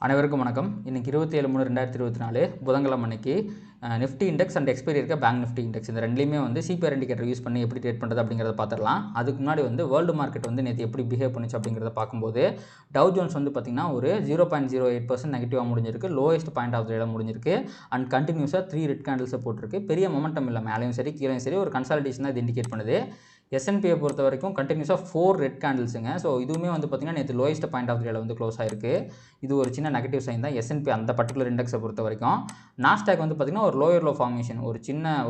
அனைவருக்கும் வணக்கம். இன்னைக்கு 27/3/2024 புதன்கிழமை அன்னைக்கு நிஃப்டி இண்டெக்ஸ் அண்ட் எக்ஸ்பைரி இருக்க பேங்க் நிஃப்டி இண்டெக்ஸ் இந்த ரெண்டுலையுமே வந்து சிபிஆர் இண்டிகேட்டர் யூஸ் பண்ணி எப்படி ட்ரேட் பண்ணுறது அப்படிங்கிறத பார்த்துடலாம். அதுக்கு முன்னாடி வந்து வேர்ல்டு மார்க்கெட் வந்து நேற்று எப்படி பிஹேவ் பண்ணிச்சு அப்படிங்கிறத பார்க்கும்போது டவ் ஜோன்ஸ் வந்து பார்த்திங்கன்னா ஒரு 0.08% நெகட்டிவாக முடிஞ்சிருக்கு. லோயஸ்ட் பாயிண்ட் ஆஃப் த டேல முடிஞ்சிருக்கு அண்ட் கண்டினியூஸாக 3 ரெட் கேண்டில்ஸை போட்டிருக்கு. பெரிய மொமெண்டம் இல்லை, மேலேயும் சரி கீழேயும் சரி ஒரு கன்சாலிடேஷன் தான் இது இண்டிகேட் பண்ணுது. S&P பொறுத்த வரைக்கும் கண்டினியூஸாக 4 ரெட் கேண்டில்ஸுங்க. ஸோ இதுவுமே வந்து பார்த்திங்கன்னா நேற்று லோயஸ்ட் பாயிண்ட் ஆஃப் டேல வந்து க்ளோஸ் ஆயிருக்கு. இது ஒரு சின்ன நெகட்டிவ் சைன் தான் S&P அந்த பர்டிகுலர் இண்டெக்ஸை பொறுத்த வரைக்கும். நாஸ்டாக் வந்து பார்த்திங்கன்னா ஒரு லோயர் லோ ஃபார்மேஷன்,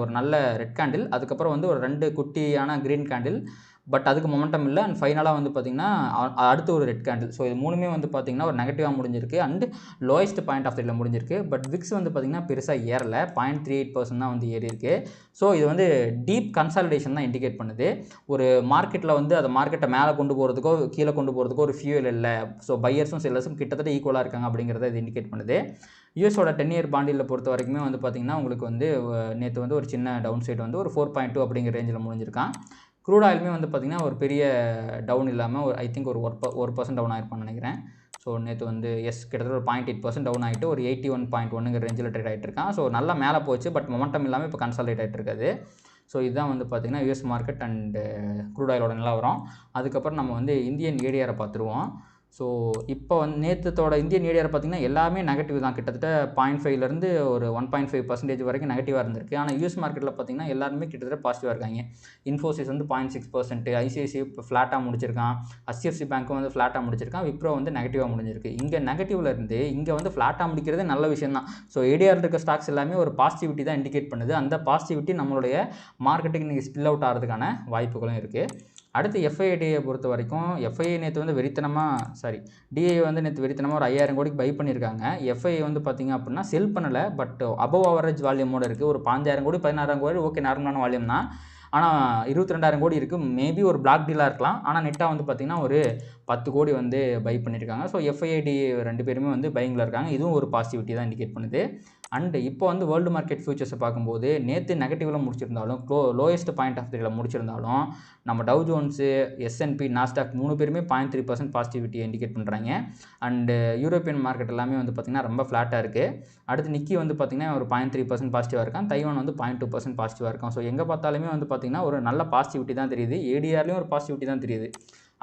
ஒரு நல்ல ரெட் கேண்டில், அதுக்கப்புறம் வந்து ஒரு 2 குட்டியான க்ரீன் கேண்டில், பட் அதுக்கு மொமெண்டம் இல்லை. அண்ட் ஃபைனலாக வந்து பார்த்திங்கன்னா அடுத்து ஒரு ரெட் கேண்டில். ஸோ இது மூணுமே வந்து பார்த்திங்கன்னா ஒரு நெகட்டிவாக முடிஞ்சிருக்கு அண்ட் லோயஸ்ட் பாயிண்ட் ஆஃப் டேல முடிஞ்சிருக்கு. பட் விக்ஸ் வந்து பார்த்திங்கன்னா பெருசாக ஏறலை, 0.38% தான் வந்து ஏறி இருக்குது. ஸோ இது வந்து டீப் கன்சாலிடேஷன் தான் இண்டிகேட் பண்ணுது. ஒரு மார்க்கெட்டில் வந்து அதை மார்க்கெட்டை மேலே கொண்டு போகிறதுக்கோ கீழே கொண்டு போகிறதுக்கோ ஒரு ஃபியூல் இல்லை. ஸோ பையர்ஸும் செல்லர்ஸும் கிட்டத்தட்ட ஈக்குவலாக இருக்காங்க அப்படிங்கிறத இது இண்டிகேட் பண்ணுது. யூஎஸோட 10 இயர் பாண்டில் பொறுத்த வரைக்குமே வந்து பார்த்திங்கன்னா உங்களுக்கு வந்து நேற்று வந்து ஒரு சின்ன டவுன் சைடு வந்து ஒரு 4.2 அப்படிங்கிற ரேஞ்சில் முடிஞ்சிருக்கான். க்ரூட் ஆயிலுமே வந்து பார்த்திங்கன்னா ஒரு பெரிய டவுன் இல்லாமல் ஒரு ஐ திங்க் ஒரு 1% டவுன் ஆகிருப்பான்னு நினைக்கிறேன். ஸோ நேற்று வந்து கிட்டத்தட்ட ஒரு 0.8% டவுன் ஆகிட்டு ஒரு 81.1 ரேஞ்சில் ட்ரேட் ஆகிட்டு இருக்கான். ஸோ நல்லா மேலே போச்சு, பட் மொமெண்டம் இல்லாமல் இப்போ கன்சாலிடேட் ஆகிட்டு இருக்காது. ஸோ இதுதான் வந்து பார்த்திங்கன்னா யூஎஸ் மார்க்கெட் அண்டு க்ரூட் ஆயிலோட நிலவரம். அதுக்கப்புறம் நம்ம வந்து இந்தியன் ஏடிஆரை பார்த்துருவோம். ஸோ இப்போ வந்து நேற்றத்தோட இந்தியன் ஏடிஆர் பார்த்திங்கன்னா எல்லாமே நெகட்டிவ் தான். கிட்டத்தட்ட 0.5லேருந்து ஒரு 1.5% வரைக்கும் நெகட்டிவாக இருந்திருக்கு. ஆனால் யூஎஸ் மார்க்கெட்டில் பார்த்திங்கன்னா எல்லாருமே கிட்டத்தட்ட பாசிட்டிவாக இருக்காங்க. இன்ஃபோசிஸ் வந்து 0.6%, ஐசிஐசிஐ ஃப்ளாட்டாக முடிச்சிருக்கான், HDFC பேங்க்கும் வந்து ஃப்ளாட்டாக முடிச்சிருக்கான், விப்ரோ வந்து நெகட்டிவாக முடிஞ்சிருக்கு. இங்கே நெகட்டிவில் இருந்து இங்கே வந்து ஃப்ளாட்டாக முடிக்கிறது நல்ல விஷயம் தான். ஸோ ஏடிஆர் இருக்க ஸ்டாக்ஸ் எல்லாமே ஒரு பாசிட்டிவிட்டி தான் இண்டிகேட் பண்ணுது. அந்த பாசிட்டிவிட்டி நம்மளுடைய மார்க்கெட்டுக்கு இன்றைக்கி ஸ்பில் அவுட் ஆகிறதுக்கான வாய்ப்புகளும் இருக்குது. அடுத்து எஃப்ஐடியை பொறுத்த வரைக்கும் எஃப்ஐ நேற்று வந்து டிஐ வந்து நேற்று வெறித்தனமாக ஒரு 5000 கோடிக்கு பை பண்ணியிருக்காங்க. எஃப்ஐ வந்து பார்த்திங்க அப்படின்னா செல் பண்ணலை, பட் அபவ் ஆவரேஜ் வால்யூமோடு இருக்குது. ஒரு 5000 கோடி 16000 கோடி ஓகே, நார்மலான வால்யூம் தான். ஆனால் 22,000 கோடி இருக்குது. மேபி ஒரு பிளாக் டீலாக இருக்கலாம். ஆனால் நெட்டாக வந்து பார்த்திங்கன்னா ஒரு 10 கோடி வந்து பை பண்ணியிருக்காங்க. ஸோ எஃப்ஐடி 2 பேருமே வந்து பைங்கில் இருக்காங்க. இதுவும் ஒரு பாசிட்டிவிட்டி தான் இண்டிகேட் பண்ணுது. அண்டு இப்போ வந்து வேர்ல்டு மார்க்கெட் ஃபியூச்சர்ஸை பார்க்கும்போது நேற்று நெகட்டிவில் முடிச்சிருந்தாலும் லோயஸ்ட் பாயிண்ட் ஆஃப் டேல முடிச்சிருந்தாலும் நம்ம டவ் ஜோன்ஸு, S&P, நாஸ்டாக் 3 பேருமே 0.3% பாசிட்டிவிட்டி இண்டிகேட் பண்ணுறாங்க. அண்டு யூரோப்பியன் மார்க்கெட் எல்லாமே வந்து பார்த்திங்கன்னா ரொம்ப ஃப்ளாட்டாக இருக்குது. அடுத்து நிக்கி வந்து பார்த்திங்கன்னா ஒரு 0.3% பாசிட்டிவாக இருக்கான். தைவான் வந்து 0.2% பாசிட்டிவாக இருக்கும். ஸோ எங்கே பார்த்தாலுமே வந்து பார்த்திங்கன்னா ஒரு நல்ல பாசிட்டிவிட்டி தான் தெரியுது. ஏடிஆர்லேயும் ஒரு பாசிட்டிவிட்டி தான் தெரியுது.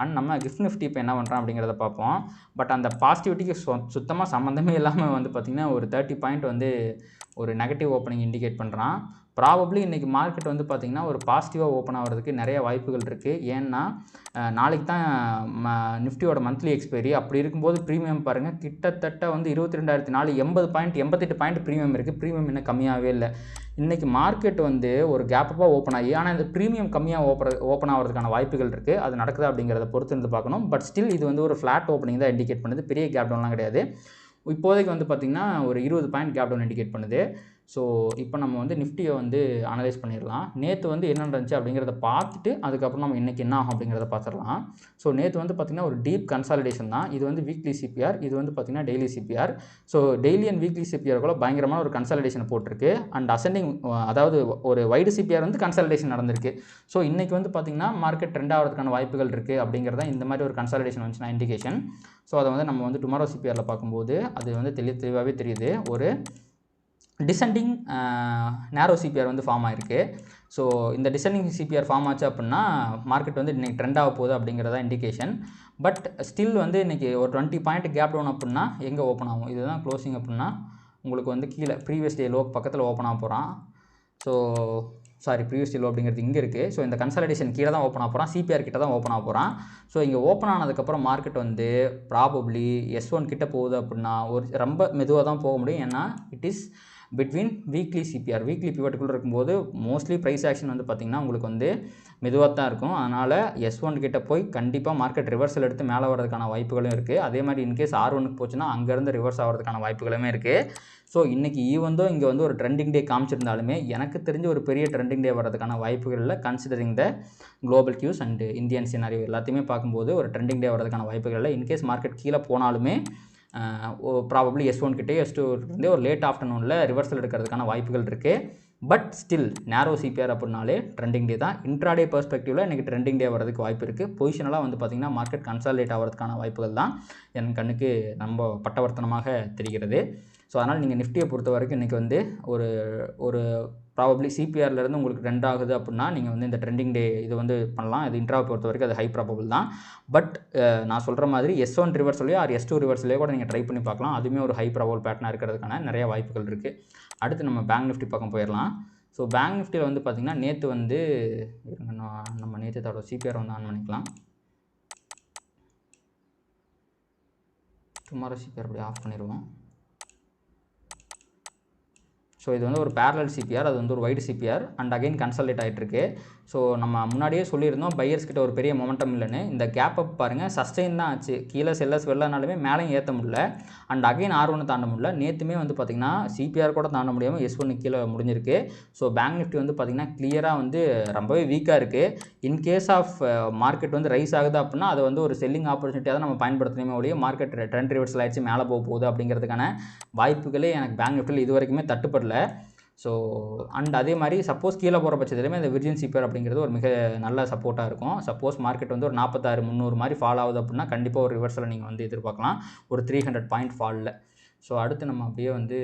அண்ட் நம்ம கிஃப்ட் நிஃப்டி இப்போ என்ன பண்ணுறான் அப்படிங்கிறத பார்ப்போம். பட் அந்த பாசிட்டிவிட்டிக்கு சுத்தமாக சம்மந்தமே இல்லாமல் வந்து பார்த்திங்கன்னா ஒரு 30 பாயிண்ட் வந்து ஒரு நெகட்டிவ் ஓப்பனிங் இண்டிகேட் பண்ணுறான். ப்ராபப்ளி இன்றைக்கி மார்க்கெட் வந்து பார்த்திங்கன்னா ஒரு பாசிட்டிவாக ஓப்பன் ஆகிறதுக்கு நிறைய வாய்ப்புகள் இருக்குது. ஏன்னா நாளைக்கு தான் நிஃப்டியோட மந்த்லி எக்ஸ்பைரி. அப்படி இருக்கும்போது ப்ரீமியம் பாருங்கள், கிட்டத்தட்ட வந்து 22,004 80 பாயிண்ட் 88 பாயிண்ட் ப்ரீமியம் இருக்குது. ப்ரீமியம் இன்னும் கம்மியாகவே இல்லை. இன்றைக்கி மார்க்கெட் வந்து ஒரு கேப்பப்பாக ஓப்பன் ஆகி, ஆனால் இந்த ப்ரீமியம் கம்மியாக ஓப்பன் ஆகிறதுக்கான வாய்ப்புகள் இருக்குது. அது நடக்குதா அப்படிங்கிறத பொறுத்து இருந்து பார்க்கணும். பட் ஸ்டில் இது வந்து ஒரு ஃப்ளாட் ஓப்பனிங் தான் இண்டிகேட் பண்ணுது. பெரிய கேப் டவுன்லாம் கிடையாது. இப்போதைக்கு வந்து பார்த்திங்கன்னா ஒரு 20 பாயிண்ட் கேப் டவுன் இண்டிகேட் பண்ணுது. ஸோ இப்போ நம்ம வந்து நிஃப்டியை வந்து அனலைஸ் பண்ணிடலாம். நேற்று வந்து என்ன நடந்துச்சு அப்படிங்கிறத பார்த்துட்டு அதுக்கப்புறம் நம்ம இன்றைக்கி என்ன ஆகும் அப்படிங்கிறத பார்த்துடலாம். ஸோ நேற்று வந்து பார்த்திங்கன்னா ஒரு டீப் கன்சாலிடேஷன் தான். இது வந்து வீக்லி சிபிஆர், இது வந்து பார்த்திங்கன்னா daily CPR. So daily and weekly CPR கூட பயங்கரமான ஒரு கன்சாலிடேஷன் போட்டிருக்கு. அண்ட் அசெண்டிங், அதாவது ஒரு வைடு சிபிஆர் வந்து கன்சாலிடேஷன் நடந்திருக்கு. ஸோ இன்றைக்கி வந்து பார்த்திங்கன்னா மார்க்கெட் ட்ரெண்ட் ஆகிறதுக்கான வாய்ப்புகள் இருக்குது அப்படிங்கிறத இந்த மாதிரி ஒரு கன்சாலிடேஷன் வந்துச்சுன்னா இண்டிகேஷன். ஸோ அதை வந்து நம்ம வந்து டுமாரோ சிபிஆரில் பார்க்கும்போது அது வந்து தெளிவாகவே தெரியுது. ஒரு டிசெண்டிங் நேரோ சிபிஆர் வந்து ஃபார்ம் ஆகிருக்கு. ஸோ இந்த டிசெண்டிங் சிபிஆர் ஃபார்ம் ஆச்சு அப்படின்னா மார்க்கெட் வந்து இன்றைக்கி ட்ரெண்ட் ஆக போகுது அப்படிங்கிறதா இண்டிகேஷன். பட் ஸ்டில் வந்து இன்றைக்கி ஒரு 20 பாயிண்ட் கேப் டவுன் அப்படின்னா எங்கே ஓப்பன் ஆகும், இதுதான் க்ளோசிங் அப்படின்னா உங்களுக்கு வந்து கீழே ப்ரீவியஸ் டே லோ பக்கத்தில் ஓப்பன் ஆக போகிறான். ப்ரீவியஸ் டே லோ அப்படிங்கிறது இங்கே இருக்குது. ஸோ இந்த கன்சாலிடேஷன் கீழே தான் ஓப்பன் ஆக போகிறான், சிபிஆர் கிட்ட தான் ஓப்பன் ஆக போகிறான். ஸோ இங்கே ஓப்பன் ஆனதுக்கப்புறம் மார்க்கெட் வந்து ப்ராபப்ளி S1 கிட்ட போகுது அப்படின்னா ஒரு ரொம்ப மெதுவாக தான் போக முடியும். ஏன்னா it is between weekly CPR, weekly பிவட்டுக்குள்ளே இருக்கும்போது மோஸ்ட்லி ப்ரைஸ் ஆக்ஷன் வந்து பார்த்திங்கன்னா உங்களுக்கு வந்து மெதுவாக தான் இருக்கும். அதனால் S1 கிட்ட போய் கண்டிப்பாக மார்க்கெட் ரிவர்சல் எடுத்து மேலே வரதுக்கான வாய்ப்புகளும் இருக்குது. அதே மாதிரி இன்கேஸ் R1க்கு போச்சுன்னா அங்கேருந்து ரிவர்ஸ் ஆகிறதுக்கான வாய்ப்புகளுமே இருக்குது. ஸோ இன்றைக்கி ஈவந்தோ இங்கே வந்து ஒரு ட்ரெண்டிங் டே காமிச்சிருந்தாலுமே எனக்கு தெரிஞ்ச ஒரு பெரிய ட்ரெண்டிங் டே வரதுக்கான வாய்ப்புகள் இல்லை. Considering the global cues and Indian scenario எல்லாத்தையுமே பார்க்கும்போது ஒரு ட்ரெண்டிங் டே வரதுக்கான வாய்ப்புகள் இல்லை. இன்கேஸ் மார்க்கெட் கீழே போனாலுமே ப்ராபப்ளி S1 கிட்டே S2 ஒரு லேட் ஆஃப்டர்நூனில் ரிவர்சல் எடுக்கிறதுக்கான வாய்ப்புகள் இருக்குது. பட் ஸ்டில் நேரோ சிபிஆர் அப்படின்னாலே ட்ரெண்டிங் டே தான். இன்ட்ராடே பெர்ஸ்பெக்டிவில் இன்றைக்கி ட்ரெண்டிங் டே வரதுக்கு வாய்ப்பு இருக்குது. பொசிஷனெல்லாம் வந்து பார்த்திங்கன்னா மார்க்கெட் கன்சாலிடேட் ஆகிறதுக்கான வாய்ப்புகள் தான் என் கண்ணுக்கு ரொம்ப பட்டவர்த்தனமாக தெரிகிறது. ஸோ அதனால் நீங்கள் நிஃப்டியை பொறுத்த வரைக்கும் இன்றைக்கி வந்து ஒரு ப்ராபப்ளி சிபிஆர்லேருந்து உங்களுக்கு ட்ரெண்ட் ஆகுது அப்படின்னா நீங்கள் வந்து இந்த ட்ரெண்டிங் டே இது வந்து பண்ணலாம். இது இன்ட்ராவை பொறுத்த வரைக்கும் அது ஹை ப்ராபபிள் தான். பட் நான் சொல்கிற மாதிரி S1 ரிவர்ஸ்லையோ ஆர் S2 ரிவர்ஸ்லையோ கூட நீங்கள் ட்ரை பண்ணி பார்க்கலாம். அதுவுமே ஒரு ஹை ப்ராபபிள் பேட்டர்னாக இருக்கிறதுக்கான நிறைய வாய்ப்புகள் இருக்குது. அடுத்து நம்ம பேங்க் நிஃப்டி பக்கம் போயிடலாம். ஸோ பேங்க் நிஃப்டியில் வந்து பார்த்திங்கன்னா நேற்று வந்து நம்ம நேற்று தோட சிபிஆர் வந்து ஆன் பண்ணிக்கலாம். டுமாரோ சிபிஆர் அப்படி ஆஃப் பண்ணிடுவோம். ஸோ இது வந்து ஒரு பேரலல் சிபிஆர், அது வந்து ஒரு wide CPR and again consolidate ஆகிட்டுருக்கு. ஸோ நம்ம முன்னாடியே சொல்லியிருந்தோம் பையர்ஸ் கிட்ட ஒரு பெரிய மொமெண்டம் இல்லைன்னு. இந்த கேப் அப் பாருங்கள் சஸ்டெயின் தான் ஆச்சு. கீழே செல்லர்ஸ் வெள்ளனாலுமே மேலேயும் ஏற்ற முடியல அண்ட் அகைன் R1 தாண்ட முடியல. நேற்றுமே வந்து பார்த்திங்கன்னா சிபிஆர் கூட தாண்ட முடியாமல் S1 கீழே முடிஞ்சிருக்கு. ஸோ பேங்க் நிஃப்டி வந்து பார்த்திங்கன்னா கிளியராக வந்து ரொம்பவே வீக்காக இருக்குது. இன்கேஸ் ஆஃப் மார்க்கெட் வந்து ரைஸ் ஆகுது அப்படின்னா அதை வந்து ஒரு செல்லிங் ஆப்பர்ச்சுனிட்டியாக தான் நம்ம பயன்படுத்தணுமே ஒழிய மார்க்கெட் ட்ரெண்ட் ரிவர்சல் ஆகிடுச்சு மேலே போகுது அப்படிங்கிறதுக்கான வாய்ப்புகளே எனக்கு பேங்க் நிஃப்டியில் இது வரைக்குமே தட்டுப்படல. ஸோ அண்ட் அதே மாதிரி சப்போஸ் கீழே போகிற பட்சத்துலையுமே இந்த விர்ஜின் சிபிஆர் அப்படிங்கிறது ஒரு மிக நல்ல சப்போர்ட்டாக இருக்கும். சப்போஸ் மார்க்கெட் வந்து ஒரு 46,300 மாதிரி ஃபால் ஆகுது அப்படின்னா கண்டிப்பாக ஒரு ரிவர்சலை நீங்கள் வந்து எதிர்பார்க்கலாம் ஒரு 300 பாயிண்ட் ஃபாலில். ஸோ அடுத்து நம்ம அப்படியே வந்து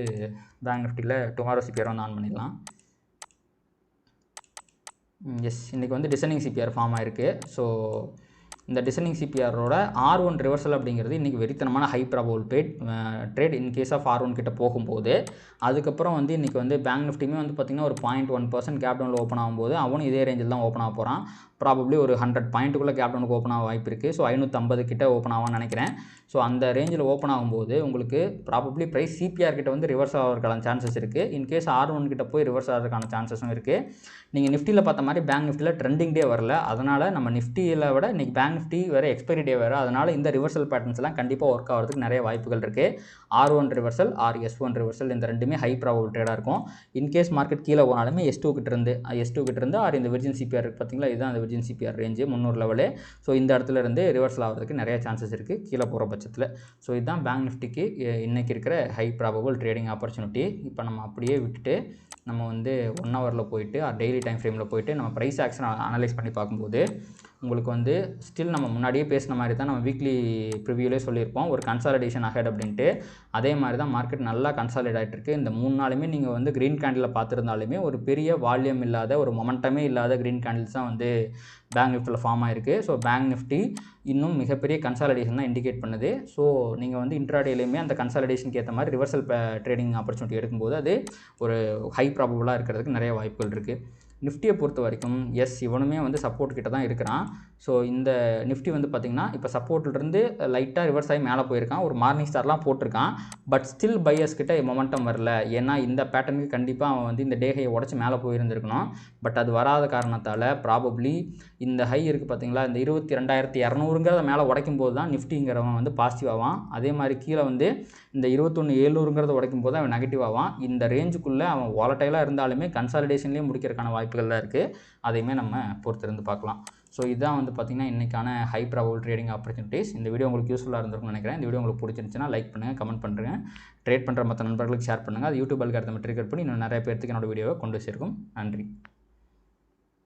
பேங்க் நிஃப்டியில் டுமாரோ சிபிஆர் வந்து ஆன் பண்ணிடலாம். எஸ், இன்றைக்கி வந்து டிசைனிங் சிபிஆர் ஃபார்ம் ஆகிருக்கு. ஸோ இந்த டிசைனிங் சிபிஆரோட R1 ரிவர்சல் அப்படிங்கிறது இன்றைக்கி வெறித்தனமான high probable trade in case of R1 கிட்ட போகும்போது அதுக்கப்புறம் வந்து இன்றைக்கி வந்து பேங்க் நிஃப்டியுமே வந்து பார்த்திங்கன்னா ஒரு 0.1% கேப் டவுனில் ஓப்பன் ஆகும்போது அவனும் இதே ரேஞ்சில் தான் ஓப்பன் ஆக போகிறான். ப்ராபப்ளி ஒரு 100 பாயிண்ட்டுக்குள்ளே கேப் டவுனுக்கு ஓப்பன் ஆக வாய்ப்பு இருக்குது. ஸோ 550 கிட்ட ஓப்பன் ஆகும்னு நினைக்கிறேன். ஸோ அந்த ரேஞ்சில் ஓப்பன் ஆகும்போது உங்களுக்கு ப்ராபப்ளி ப்ரைஸ் சிபிஆர் கிட்ட வந்து ரிவர்ஸ் ஆகிறதுக்கான சான்சஸ் இருக்குது. இன்கேஸ் R1 கிட்ட போய் ரிவர்ஸ் ஆகிறதுக்கான சான்சஸும் இருக்குது. நீங்கள் நிஃப்டியில் பார்த்த மாதிரி பேங்க் நிஃப்டியில் ட்ரெண்டிங் டே வரல. அதனால் நம்ம நிஃப்டியில் விட இன்றைக்கி பேங்க் நிஃப்டி வேறு எக்ஸ்பைரி டே வேறு. அதனால் இந்த ரிவர்சல் பேட்டர்ன்ஸ்லாம் கண்டிப்பாக ஒர்க் ஆகிறதுக்கு நிறைய வாய்ப்புகள் இருக்குது. R1 reversal R S1 reversal இந்த ரெண்டுமே ஹை ப்ராபபிள் ட்ரேடாக இருக்கும். இன்கேஸ் மார்க்கெட் கீழே போனாலுமே S2 கிட்ட இருந்து ஆர் இந்த விர்ஜின் சிபிஆர் இருக்குது பார்த்தீங்களா, இதுதான் அந்த virgin CBR range 300 level. So இந்த இடத்துல இருந்து ரிவர்சல் ஆகிறதுக்கு நிறைய சான்சஸ் இருக்குது கீழே போகிற பட்சத்தில். ஸோ இதுதான் பேங்க் நிஃப்டிக்கு இன்றைக்கி இருக்கிற ஹை ப்ராபபிள் ட்ரேடிங் ஆப்பர்ச்சுனிட்டி. இப்போ நம்ம அப்படியே விட்டுட்டு நம்ம வந்து 1 ஹவரில் போயிட்டு டெய்லி டைம் ஃப்ரேமில் போயிட்டு நம்ம ப்ரைஸ் ஆக்ஷன் அனலைஸ் பண்ணி பார்க்கும்போது உங்களுக்கு வந்து ஸ்டில் நம்ம முன்னாடியே பேசின மாதிரி தான் நம்ம வீக்லி ப்ரிவியூலே சொல்லியிருப்போம் ஒரு கன்சாலிடேஷன் அஹெட் அப்படின்ட்டு. அதே மாதிரி தான் மார்க்கெட் நல்லா கன்சாலிடேட் ஆகிட்டு இருக்குது. இந்த 3 நாளுமே நீங்கள் வந்து க்ரீன் கேண்டில் பார்த்துருந்தாலுமே ஒரு பெரிய வால்யூம் இல்லாத ஒரு மொமெண்டமே இல்லாத க்ரீன் கேண்டில்ஸ் தான் வந்து பேங்க் நிஃப்டியில் ஃபார்ம் ஆகிருக்கு. ஸோ பேங்க் நிஃப்டி இன்னும் மிகப்பெரிய கன்சாலிடேஷன் தான் இண்டிகேட் பண்ணுது. ஸோ நீங்கள் வந்து இன்ட்ராடேலையுமே அந்த கன்சாலிடேஷனுக்கு ஏற்ற மாதிரி ரிவர்சல் ட்ரேடிங் ஆப்பர்ச்சுனிட்டி எடுக்கும்போது அது ஒரு ஹை ப்ராபபிளாக இருக்கிறதுக்கு நிறைய வாய்ப்புகள் இருக்குது. நிஃப்டியை பொறுத்த வரைக்கும் இவனுமே வந்து சப்போர்ட் கிட்ட தான் இருக்கிறான். ஸோ இந்த நிஃப்டி வந்து பார்த்திங்கன்னா இப்போ சப்போர்ட்லேருந்து லைட்டாக ரிவர்ஸ் ஆகி மேலே போயிருக்கான். ஒரு மார்னிங் ஸ்டார்லாம் போட்டிருக்கான். பட் ஸ்டில் பையர்ஸ் கிட்ட மொமெண்டம் வரல. ஏன்னா இந்த பேட்டர்னுக்கு கண்டிப்பாக அவன் வந்து இந்த டே ஹையை உடச்சி மேலே போயிருந்துருக்கணும். பட் அது வராத காரணத்தால் ப்ராபப்ளி இந்த ஹை இருக்குது பார்த்திங்களா, இந்த 22,200 மேலே உடைக்கும் போது தான் நிஃப்டிங்கிறவன் வந்து பாசிட்டிவ் ஆவான். அதே மாதிரி கீழே வந்து இந்த 21,700 உடைக்கும் போது அவன் நெகட்டிவ் ஆவான். இந்த ரேஞ்சுக்குள்ளே அவன் வாலட்டைலாக இருந்தாலுமே கன்சாலிடேஷன்லேயே முடிக்கிறதுக்கான வாய்ப்புகள் தான் இருக்குது. அதையுமே நம்ம பொறுத்திருந்து பார்க்கலாம். ஸோ இதுதான் வந்து பார்த்திங்கன்னா இன்றைக்கான ஹை ப்ராபபிள் ட்ரேடிங் ஆப்பர்ச்சுனிட்டிஸ். இந்த வீடியோ உங்களுக்கு யூஸ்ஃபுல்லாக இருந்திருக்கும்னு நினைக்கிறேன். இந்த வீடியோ உங்களுக்கு பிடிச்சிருந்துச்சுன்னா லைக் பண்ணுங்கள், கமெண்ட் பண்ணுறேன், ட்ரேட் பண்ணுற மற்ற நண்பர்களுக்கு ஷேர் பண்ணுங்கள். அது யூடியூப் அல்காரிதம் ட்ரிகர் பண்ணி இன்னும் நிறைய பேருக்கு என்னோட வீடியோவை கொண்டு சேர்க்கும். நன்றி.